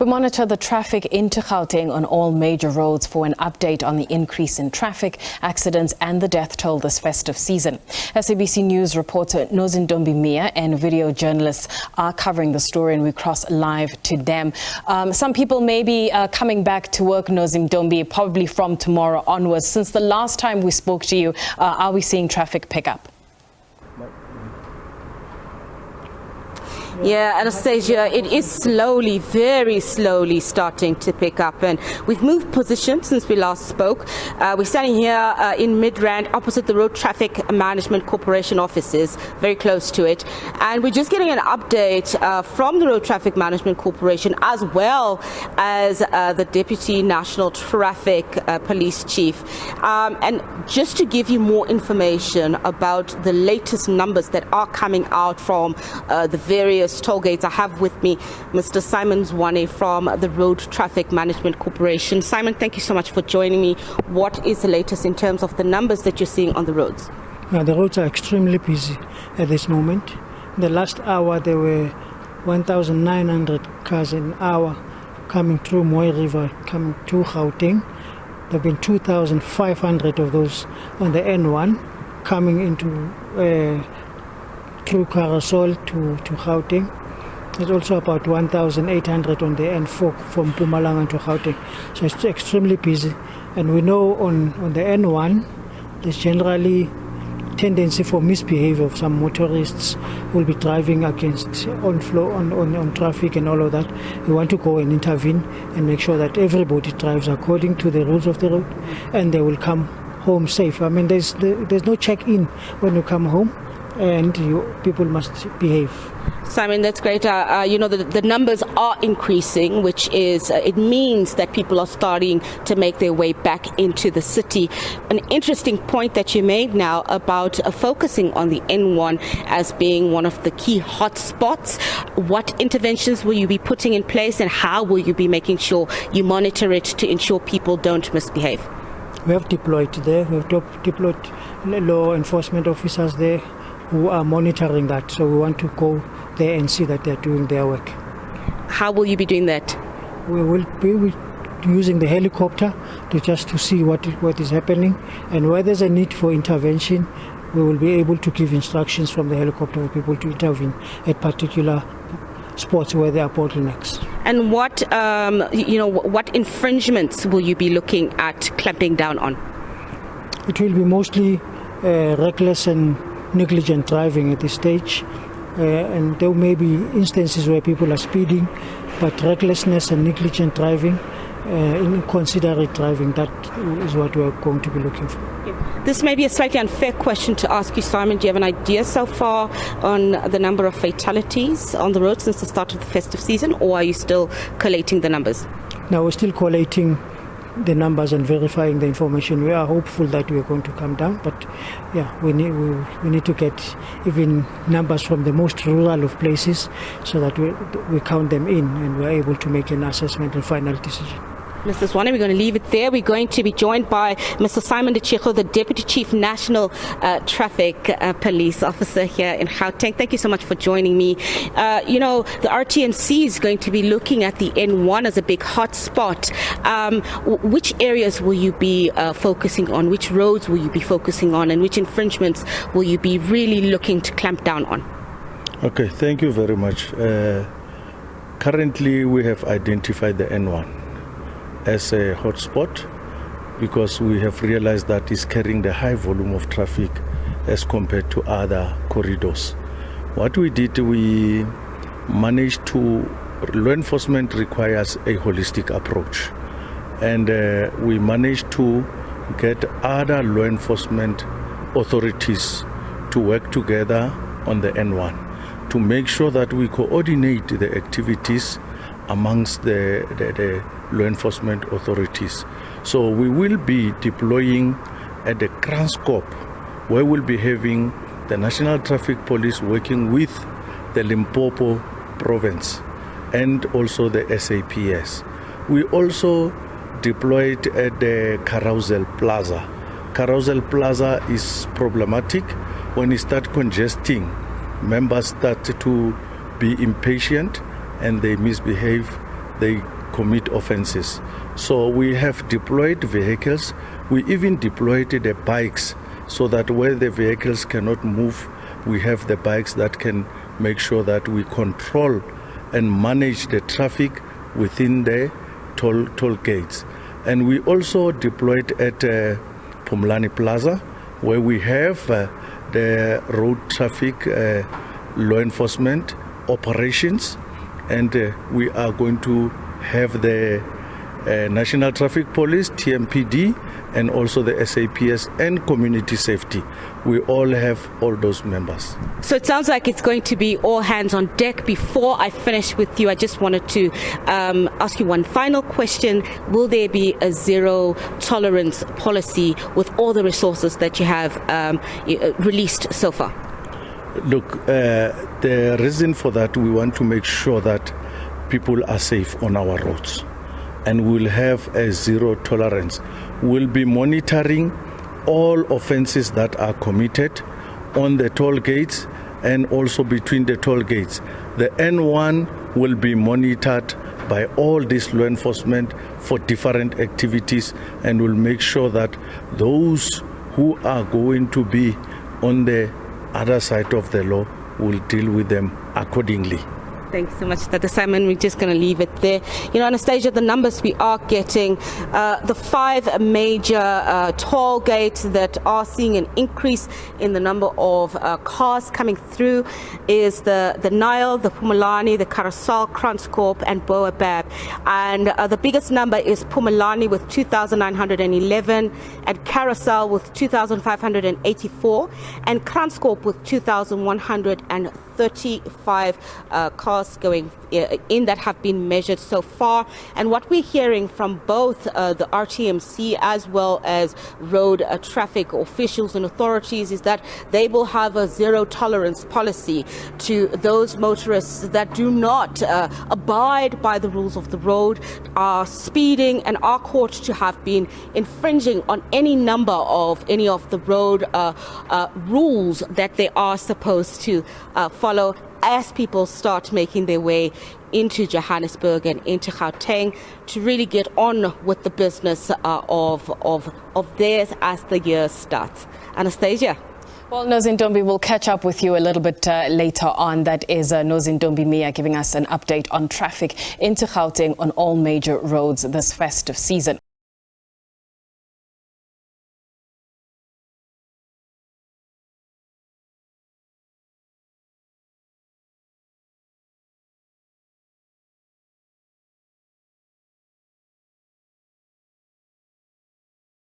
We monitor the traffic into Gauteng on all major roads for an update on the increase in traffic, accidents and the death toll this festive season. SABC News reporter Nozintombi Mia and video journalists are covering the story, and we cross live to them. Some people may be coming back to work, Nozintombi, probably from tomorrow onwards. Since the last time we spoke to you, are we seeing traffic pick up? Yeah, Anastasia, it is slowly, very slowly starting to pick up, and we've moved position since we last spoke. We're standing here in Midrand opposite the Road Traffic Management Corporation offices, very close to it, and we're just getting an update from the Road Traffic Management Corporation as well as the Deputy National Traffic Police Chief. And just to give you more information about the latest numbers that are coming out from the various toll gates, I have with me Mr. Simon Zwane from the Road Traffic Management Corporation. Simon, thank you so much for joining me. What is the latest in terms of the numbers that you're seeing on the roads? Now, the roads are extremely busy at this moment. In the last hour, there were 1,900 cars an hour coming through Moy River, coming to Gauteng. There have been 2,500 of those on the N1 coming into through Carousel to Gauteng. There's also about 1,800 on the N4 from Mpumalanga to Gauteng. So it's extremely busy. And we know on the N1, there's generally tendency for misbehavior of some motorists who will be driving against on traffic and all of that. We want to go and intervene and make sure that everybody drives according to the rules of the road and they will come home safe. I mean, there's no check-in when you come home, and people must behave. Simon, that's great. The numbers are increasing, which is, it means that people are starting to make their way back into the city. An interesting point that you made now about focusing on the N1 as being one of the key hotspots. What interventions will you be putting in place, and how will you be making sure you monitor it to ensure people don't misbehave? We have deployed there. We have deployed law enforcement officers there who are monitoring that. So we want to go there and see that they're doing their work. How will you be doing that? We will be using the helicopter to see what is happening, and where there's a need for intervention, we will be able to give instructions from the helicopter for people to intervene at particular spots where there are bottlenecks. And what infringements will you be looking at clamping down on? It will be mostly reckless and negligent driving at this stage, and there may be instances where people are speeding, but recklessness and negligent driving, inconsiderate driving, that is what we're going to be looking for. This may be a slightly unfair question to ask you, Simon. Do you have an idea so far on the number of fatalities on the road since the start of the festive season, or are you still collating the numbers? Now, we're still collating the numbers and verifying the information. We are hopeful that we are going to come down, but yeah, we need to get even numbers from the most rural of places so that we count them in and we're able to make an assessment and final decision. Mr. Zwane, we're going to leave it there. We're going to be joined by Mr. Simon Dechecho, the Deputy Chief National Traffic Police Officer here in Gauteng. Thank you so much for joining me. The RTMC is going to be looking at the N1 as a big hotspot. Which areas will you be focusing on? Which roads will you be focusing on? And which infringements will you be really looking to clamp down on? Okay, thank you very much. Currently, we have identified the N1 as a hotspot because we have realized that it's carrying the high volume of traffic as compared to other corridors. What we did, we managed to, law enforcement requires a holistic approach, and we managed to get other law enforcement authorities to work together on the N1 to make sure that we coordinate the activities amongst the law enforcement authorities. So we will be deploying at the ground scope, where we'll be having the National Traffic Police working with the Limpopo province and also the SAPS. We also deployed at the Carousel Plaza. Carousel Plaza is problematic. When you start congesting, members start to be impatient and they misbehave they commit offenses. So we have deployed vehicles. We even deployed the bikes so that where the vehicles cannot move, we have the bikes that can make sure that we control and manage the traffic within the toll gates. And we also deployed at Pumlani Plaza, where we have the road traffic law enforcement operations, and we are going to have the National Traffic Police, TMPD, and also the SAPS and community safety. We all have all those members. So it sounds like it's going to be all hands on deck. Before I finish with you, I just wanted to ask you one final question. Will there be a zero tolerance policy with all the resources that you have released so far? Look, the reason for that, we want to make sure that people are safe on our roads, and we'll have a zero tolerance. We'll be monitoring all offenses that are committed on the toll gates and also between the toll gates. The N1 will be monitored by all this law enforcement for different activities, and will make sure that those who are going to be on the other side of the law will deal with them accordingly. Thanks so much, Dr. Simon. We're just going to leave it there. You know, Anastasia, the numbers we are getting, the 5 major toll gates that are seeing an increase in the number of cars coming through is the Nile, the Pumulani, the Carousel, Kranskop, and Boabab. And the biggest number is Pumulani with 2,911, and Carousel with 2,584, and Kranskop with 2,135 cars going in that have been measured so far. And what we're hearing from both the RTMC as well as road traffic officials and authorities is that they will have a zero tolerance policy to those motorists that do not abide by the rules of the road, are speeding, and are caught to have been infringing on any number of the road rules that they are supposed to follow, as people start making their way into Johannesburg and into Gauteng to really get on with the business of theirs as the year starts. Anastasia? Well, Nozintombi, we'll catch up with you a little bit later on. That is Nozintombi Mia giving us an update on traffic into Gauteng on all major roads this festive season.